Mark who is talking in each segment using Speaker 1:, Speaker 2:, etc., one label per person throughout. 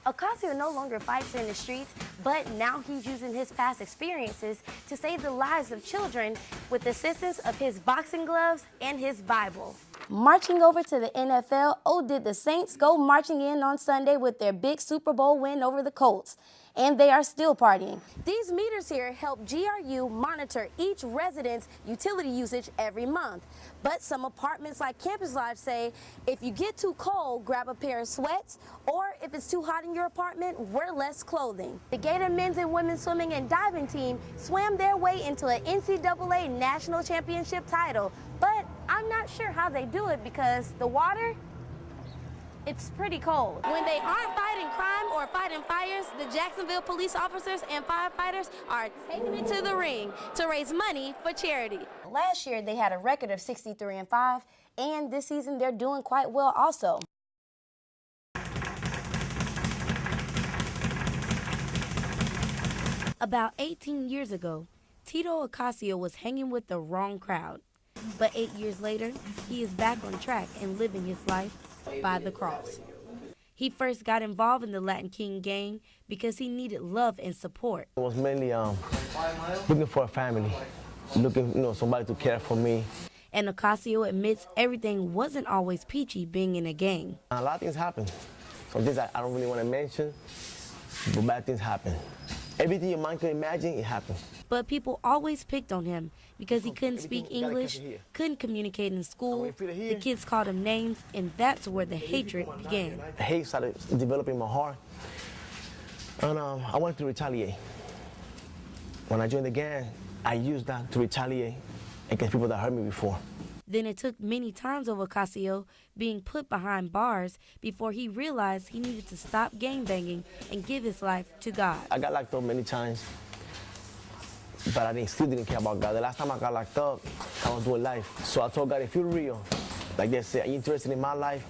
Speaker 1: Ocasio no longer fights in the streets, but now he's using his past experiences to save the lives of children with the assistance of his boxing gloves and his Bible. Marching over to the NFL, did the Saints go marching in on Sunday with their big Super Bowl win over the Colts. And they are still partying. These meters here help GRU monitor each resident's utility usage every month. But some apartments like Campus Lodge say if you get too cold, grab a pair of sweats, or if it's too hot in your apartment, wear less clothing. The Gator men's and women's swimming and diving team swam their way into an NCAA national championship title. But I'm not sure how they do it because the water, it's pretty cold. When they aren't fighting crime or fighting fires, the Jacksonville police officers and firefighters are taking it to the ring to raise money for charity. Last year, they had a record of 63-5, and this season, they're doing quite well also. About 18 years ago, Tito Ocasio was hanging with the wrong crowd. But 8 years later, he is back on track and living his life by the cross. He first got involved in the Latin King gang because he needed love and support.
Speaker 2: I was mainly looking for a family, looking, somebody to care for me.
Speaker 1: And Ocasio admits everything wasn't always peachy being in a gang.
Speaker 2: A lot of things happen. Some things I don't really want to mention, but bad things happen. Everything your mind can imagine, it happened.
Speaker 1: But people always picked on him because he couldn't speak English, couldn't communicate in school. The kids called him names, and that's where the hatred began.
Speaker 2: The hate started developing in my heart, and I wanted to retaliate. When I joined the gang, I used that to retaliate against people that hurt me before.
Speaker 1: Then it took many times of Ocasio being put behind bars before he realized he needed to stop gangbanging and give his life to God.
Speaker 2: I got locked up many times, but I still didn't care about God. The last time I got locked up, I was doing life. So I told God, if you're real, like they said, are you interested in my life?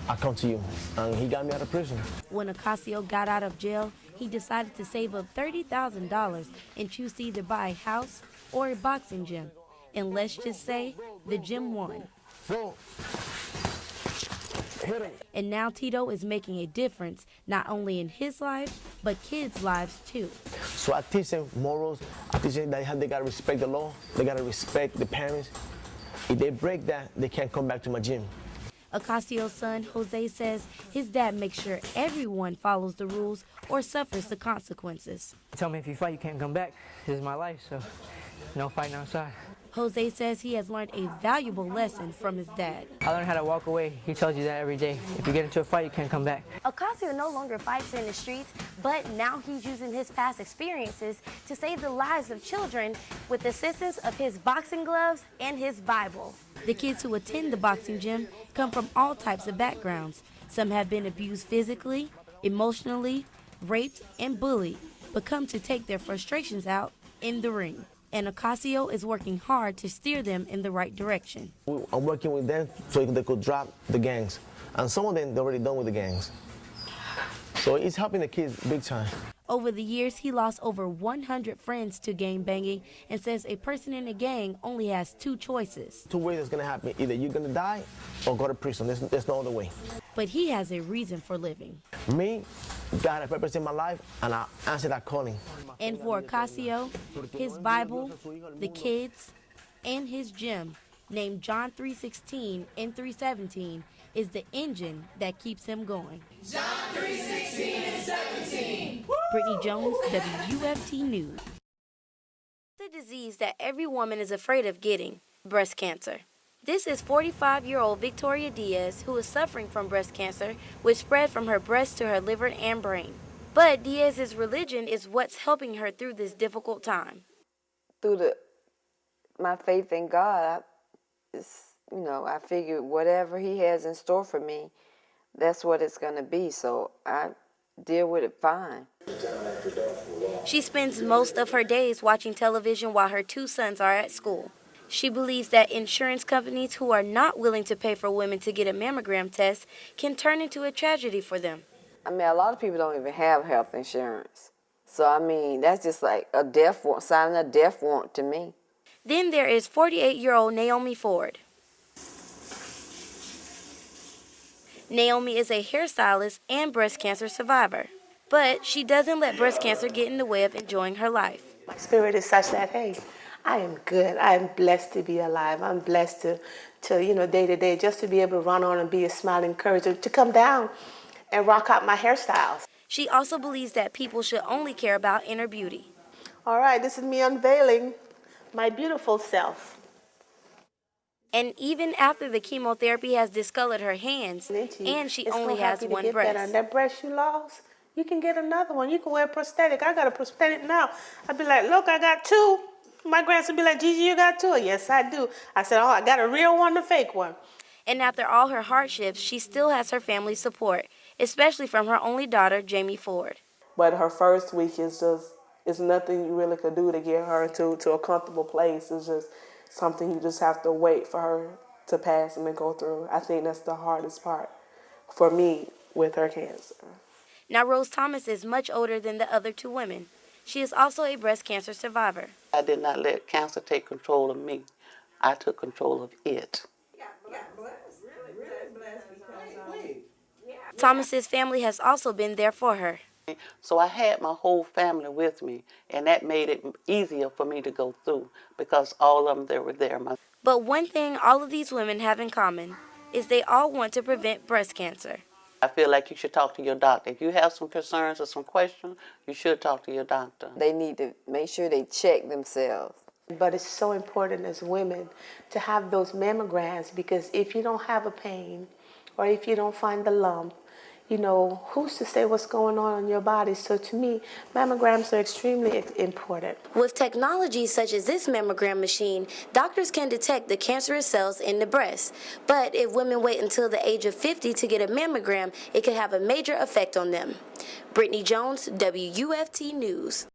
Speaker 2: I come to you. And he got me out of prison.
Speaker 1: When Ocasio got out of jail, he decided to save up $30,000 and choose to either buy a house or a boxing gym. And let's just say the gym won. And now Tito is making a difference, not only in his life, but kids' lives too.
Speaker 2: So I teach them morals. I teach them that they gotta respect the law. They gotta respect the parents. If they break that, they can't come back to my gym.
Speaker 1: Ocasio's son, Jose, says his dad makes sure everyone follows the rules or suffers the consequences.
Speaker 3: Tell me if you fight, you can't come back. This is my life, so no fighting outside.
Speaker 1: Jose says he has learned a valuable lesson from his dad.
Speaker 3: I learned how to walk away. He tells you that every day. If you get into a fight, you can't come back.
Speaker 1: Ocasio no longer fights in the streets, but now he's using his past experiences to save the lives of children with the assistance of his boxing gloves and his Bible. The kids who attend the boxing gym come from all types of backgrounds. Some have been abused physically, emotionally, raped, and bullied, but come to take their frustrations out in the ring. And Ocasio is working hard to steer them in the right direction.
Speaker 2: I'm working with them so they could drop the gangs. And some of them, they're already done with the gangs. So it's helping the kids big time.
Speaker 1: Over the years, he lost over 100 friends to gang banging and says a person in a gang only has two choices.
Speaker 2: Two ways it's going to happen. Either you're going to die or go to prison. There's no other way.
Speaker 1: But he has a reason for living.
Speaker 2: Me, God had a purpose in my life, and I answered that calling.
Speaker 1: And for Ocasio, his Bible, the kids, and his gym, named John 3:16 and 3:17, is the engine that keeps him going.
Speaker 4: John 3:16 and 17.
Speaker 1: Brittany Jones, WFT News. The disease that every woman is afraid of getting, breast cancer. This is 45-year-old Victoria Diaz, who is suffering from breast cancer, which spread from her breast to her liver and brain. But Diaz's religion is what's helping her through this difficult time.
Speaker 5: Through my faith in God, I figured whatever He has in store for me, that's what it's going to be. So I deal with it fine.
Speaker 1: She spends most of her days watching television while her two sons are at school. She believes that insurance companies who are not willing to pay for women to get a mammogram test can turn into a tragedy for them.
Speaker 5: A lot of people don't even have health insurance. So, that's just like a death warrant, signing a death warrant to me.
Speaker 1: Then there is 48-year-old Naomi Ford. Naomi is a hairstylist and breast cancer survivor, but she doesn't let breast cancer get in the way of enjoying her life.
Speaker 6: My spirit is such that, hey, I am good. I am blessed to be alive. I'm blessed to day to day, just to be able to run on and be a smiling encourager, to come down and rock out my hairstyles.
Speaker 1: She also believes that people should only care about inner beauty.
Speaker 6: All right, this is me unveiling my beautiful self.
Speaker 1: And even after the chemotherapy has discolored her hands, and she only has one breast.
Speaker 6: And that breast you lost, you can get another one. You can wear a prosthetic. I got a prosthetic now. I'd be like, look, I got two. My grandson would be like, Gigi, you got two? Yes, I do. I said, oh, I got a real one and a fake one.
Speaker 1: And after all her hardships, she still has her family's support, especially from her only daughter, Jamie Ford.
Speaker 6: But her first week is nothing you really could do to get her to a comfortable place. It's just something you just have to wait for her to pass and go through. I think that's the hardest part for me with her cancer.
Speaker 1: Now, Rose Thomas is much older than the other two women. She is also a breast cancer survivor.
Speaker 7: I did not let cancer take control of me. I took control of it.
Speaker 1: Thomas's family has also been there for her.
Speaker 7: So I had my whole family with me, and that made it easier for me to go through because all of them, they were there.
Speaker 1: But one thing all of these women have in common is they all want to prevent breast cancer.
Speaker 7: I feel like you should talk to your doctor. If you have some concerns or some questions, you should talk to your doctor.
Speaker 5: They need to make sure they check themselves.
Speaker 6: But it's so important as women to have those mammograms, because if you don't have a pain or if you don't find the lump, who's to say what's going on in your body? So to me, mammograms are extremely important.
Speaker 1: With technology such as this mammogram machine, doctors can detect the cancerous cells in the breast. But if women wait until the age of 50 to get a mammogram, it could have a major effect on them. Brittany Jones, WUFT News.